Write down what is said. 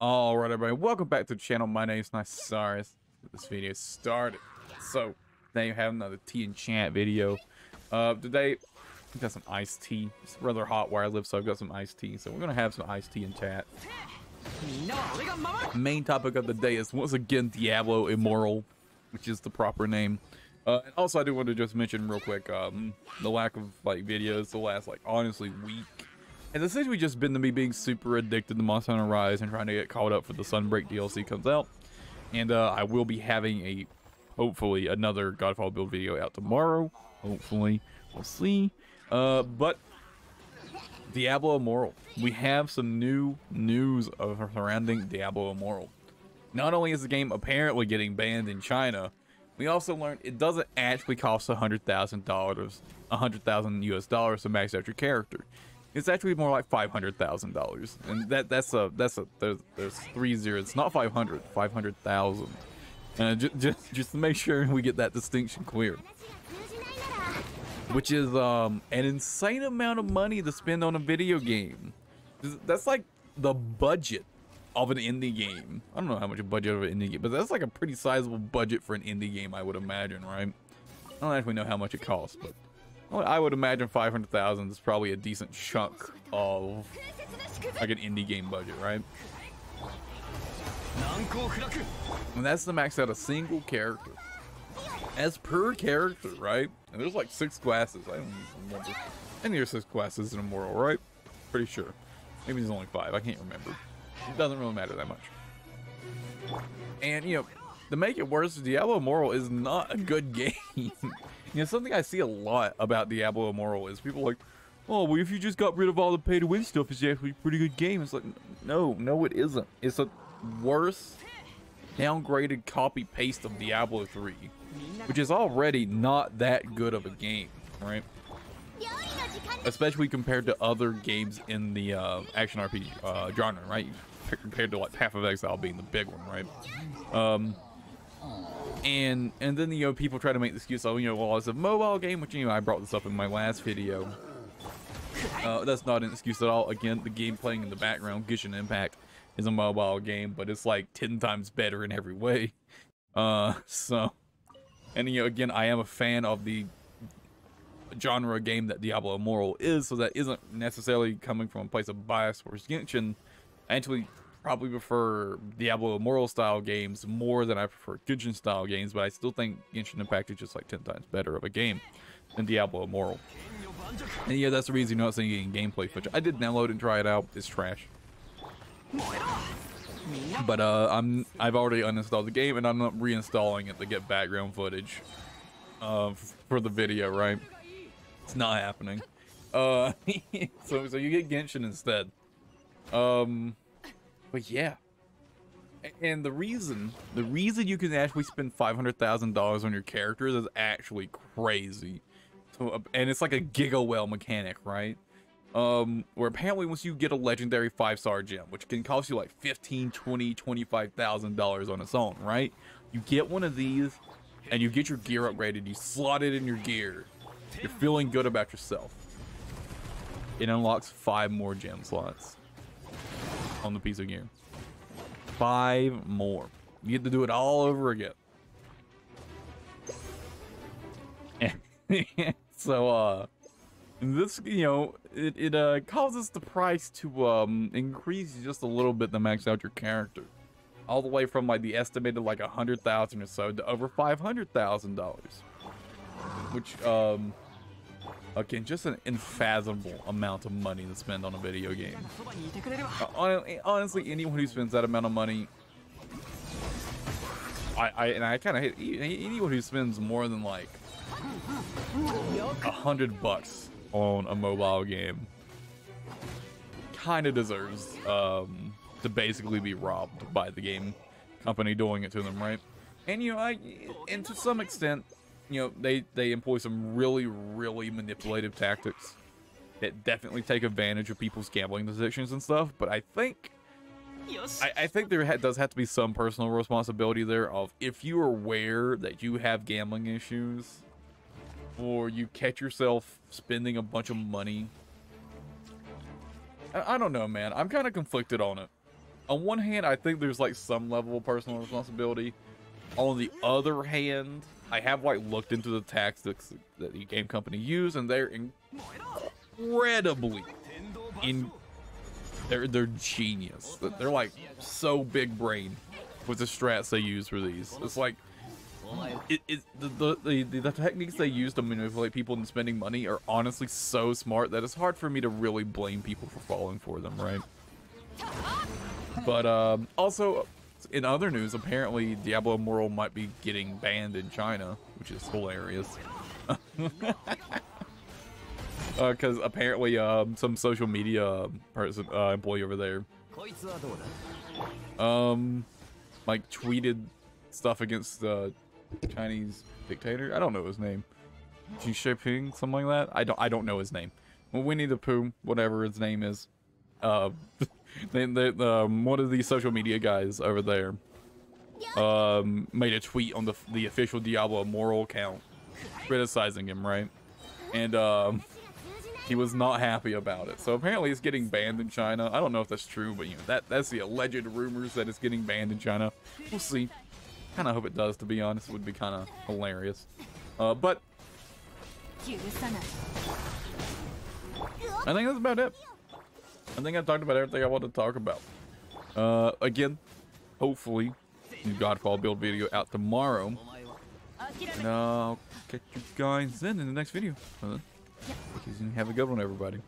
Alright everybody, welcome back to the channel. My name is Nice. This video started. So, today we have another tea and chat video. Today, I got some iced tea. It's rather hot where I live, so I've got some iced tea. So we're gonna have some iced tea and chat. Main topic of the day is once again Diablo Immoral, which is the proper name. And also I do want to just mention real quick, the lack of like videos the last honestly week. And essentially just been to me being super addicted to Monster Hunter Rise and trying to get caught up for the Sunbreak DLC comes out. And I will be having hopefully another Godfall build video out tomorrow. Hopefully, we'll see. But Diablo Immoral. We have some new news surrounding Diablo Immoral. Not only is the game apparently getting banned in China, we also learned it doesn't actually cost $100,000, 100,000 US dollars to max out your character. It's actually more like $500,000, and there's 3 zeros. It's not 500, 500,000. Just to make sure we get that distinction clear, which is an insane amount of money to spend on a video game. That's like the budget of an indie game. I don't know how much a budget of an indie game, but that's like a pretty sizable budget for an indie game, I would imagine, right? I don't actually know how much it costs, but I would imagine 500,000 is probably a decent chunk of like an indie game budget, right? And that's to max out a single character. As per character, right? And there's like 6 classes. I don't remember. I think there's 6 classes in Immortal, right? Pretty sure. Maybe there's only 5. I can't remember. It doesn't really matter that much. And, you know, to make it worse, Diablo Immoral is not a good game. You know, something I see a lot about Diablo Immoral is people like, oh, well, if you just got rid of all the pay-to-win stuff, it's actually a pretty good game. It's like, no, it isn't. It's a worse, downgraded copy-paste of Diablo 3, which is already not that good of a game, right? Especially compared to other games in the action RPG genre, right? Compared to like Path of Exile being the big one, right? And then, you know, people try to make the excuse, oh, you know, well, it's a mobile game, which, you know, I brought this up in my last video. That's not an excuse at all. Again, the game playing in the background, Genshin Impact, is a mobile game, but it's like 10 times better in every way. So, and, you know, again, I am a fan of the genre game that Diablo Immoral is, so that isn't necessarily coming from a place of bias towards Genshin. I actually probably prefer Diablo Immoral style games more than I prefer Genshin style games, but I still think Genshin Impact is just like 10 times better of a game than Diablo Immoral. And yeah, that's the reason you're not seeing it in gameplay footage. I did download and try it out. It's trash. But I've already uninstalled the game and I'm not reinstalling it to get background footage for the video, right? It's not happening. So you get Genshin instead. But yeah, and the reason you can actually spend $500,000 on your characters is actually crazy. So, and it's like a Giga Well mechanic, right? Where apparently once you get a legendary 5-star gem, which can cost you like $15,000, $20,000, $25,000 on its own, right? You get one of these, and you get your gear upgraded. You slot it in your gear. You're feeling good about yourself. It unlocks 5 more gem slots on the piece of gear. 5 more. You get to do it all over again. So this, you know, it causes the price to increase just a little bit to max out your character, all the way from like the estimated like 100,000 or so to over $500,000, which again, just an unfathomable amount of money to spend on a video game. Honestly, anyone who spends that amount of money, I kind of hate anyone who spends more than like $100 on a mobile game. Kind of deserves to basically be robbed by the game company doing it to them, right? And you know, and to some extent, you know, they employ some really manipulative tactics that definitely take advantage of people's gambling addictions and stuff. But I think there does have to be some personal responsibility there of, if you are aware that you have gambling issues or you catch yourself spending a bunch of money. I don't know, man. I'm kind of conflicted on it. On one hand, I think there's like some level of personal responsibility. On the other hand, I have like looked into the tactics that the game company use, and they're incredibly they're genius. They're like so big brain with the strats they use for these. It's like the techniques they use to manipulate people and spending money are honestly so smart that it's hard for me to really blame people for falling for them, right? But also, in other news, apparently Diablo Immoral might be getting banned in China, which is hilarious. Because apparently some social media person, employee over there, like tweeted stuff against the Chinese dictator. I don't know his name. Xi Jinping, something like that. I don't know his name. Well, Winnie the Pooh, whatever his name is. One of these social media guys over there made a tweet on the official Diablo Immoral account criticizing him, right? And he was not happy about it. So apparently it's getting banned in China. I don't know if that's true, but you know, that's the alleged rumors that it's getting banned in China. We'll see. Kind of hope it does, to be honest. It would be kind of hilarious. But I think that's about it. I think I talked about everything I wanted to talk about. Again, hopefully, new Godfall build video out tomorrow. And I'll catch you guys then in the next video. Have a good one, everybody.